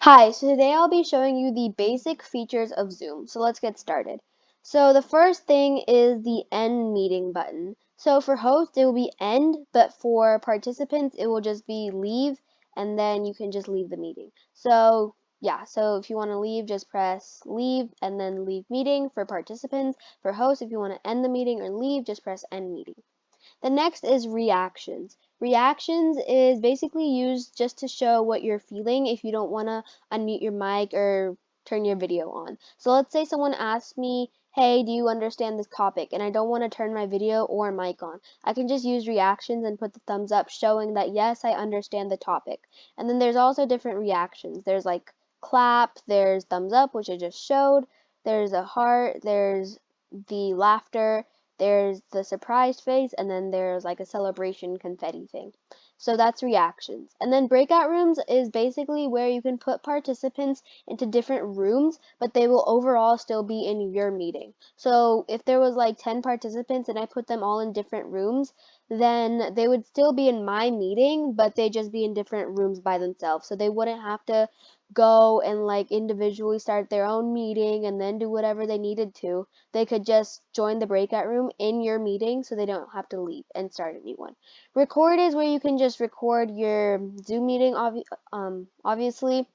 Hi, so today I'll be showing you the basic features of Zoom. So let's get started. So the first thing is the end meeting button. So for hosts, it will be end, but for participants, it will just be leave, and then you can just leave the meeting. So yeah, so if you want to leave, just press leave and then leave meeting for participants. For hosts, if you want to end the meeting or leave, just press end meeting. The next is reactions. Reactions is basically used just to show what you're feeling if you don't want to unmute your mic or turn your video on. So let's say someone asks me, hey, do you understand this topic? And I don't want to turn my video or mic on. I can just use reactions and put the thumbs up showing that yes, I understand the topic. And then there's also different reactions. There's like clap, there's thumbs up, which I just showed, there's a heart, there's the laughter, there's the surprise face, and then there's like a celebration confetti thing. So that's reactions. And then breakout rooms is basically where you can put participants into different rooms, but they will overall still be in your meeting. So if there was like 10 participants and I put them all in different rooms, then they would still be in my meeting, but they just be in different rooms by themselves. So they wouldn't have to go and like individually start their own meeting and then do whatever they needed to. They could just join the breakout room in your meeting so they don't have to leave and start a new one. Record is where you can just record your Zoom meeting, obviously.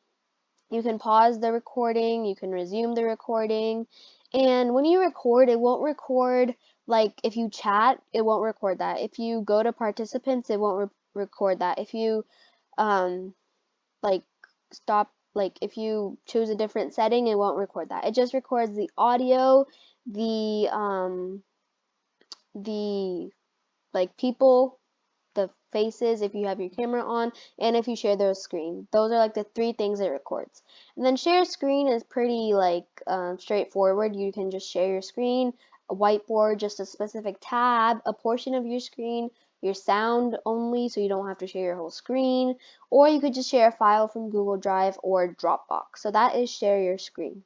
You can pause the recording, you can resume the recording, and when you record, it won't record like if you chat, it won't record that. If you go to participants, it won't record that. If you um, like stop like if you choose a different setting, it won't record that. It just records the audio, the the like people, the faces if you have your camera on, and if you share their screen. Those are like the three things it records. And then share screen is pretty like straightforward. You can just share your screen, a whiteboard, just a specific tab, a portion of your screen, your sound only, so you don't have to share your whole screen, or you could just share a file from Google Drive or Dropbox. So that is share your screen.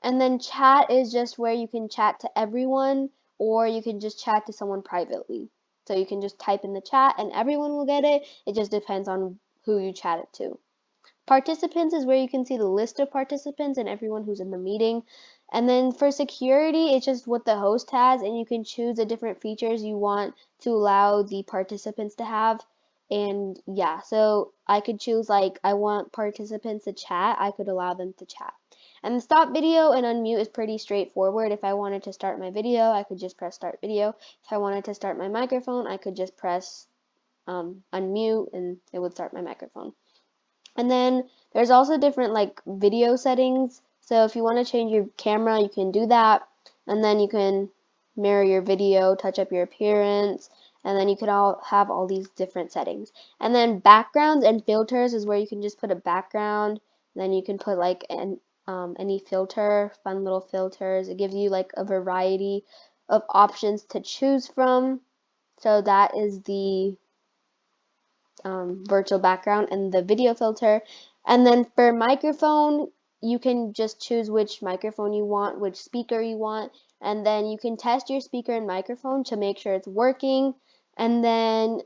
And then chat is just where you can chat to everyone, or you can just chat to someone privately. So you can just type in the chat and everyone will get it. It just depends on who you chat it to. Participants is where you can see the list of participants and everyone who's in the meeting. And then for security, it's just what the host has, and you can choose the different features you want to allow the participants to have. And yeah, so I could choose like I want participants to chat, I could allow them to chat. And the stop video and unmute is pretty straightforward. If I wanted to start my video, I could just press start video. If I wanted to start my microphone, I could just press unmute and it would start my microphone. And then there's also different like video settings. So if you want to change your camera, you can do that. And then you can mirror your video, touch up your appearance, and then you could all have all these different settings. And then backgrounds and filters is where you can just put a background. Then you can put like any filter, fun little filters. It gives you like a variety of options to choose from. So that is the virtual background and the video filter. And then for microphone, you can just choose which microphone you want, which speaker you want, and then you can test your speaker and microphone to make sure it's working. And then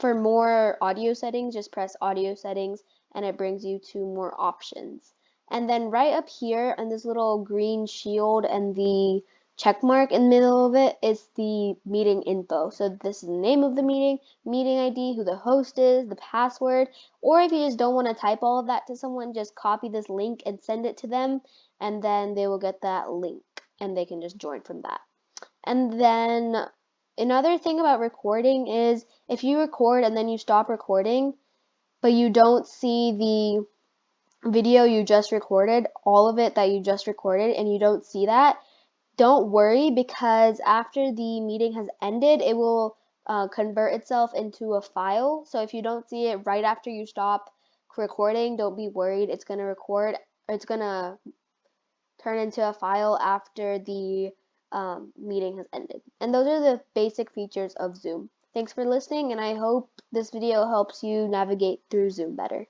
for more audio settings, just press audio settings and it brings you to more options. And then right up here on this little green shield and the check mark in the middle of it is the meeting info. So this is the name of the meeting, meeting ID, who the host is, the password, or if you just don't want to type all of that to someone, just copy this link and send it to them, and then they will get that link and they can just join from that. And then another thing about recording is if you record and then you stop recording, but you don't see the video you just recorded, all of it that you just recorded, and you don't see that, don't worry because after the meeting has ended, it will convert itself into a file. So if you don't see it right after you stop recording, don't be worried. It's going to record, it's going to turn into a file after the meeting has ended. And those are the basic features of Zoom. Thanks for listening, and I hope this video helps you navigate through Zoom better.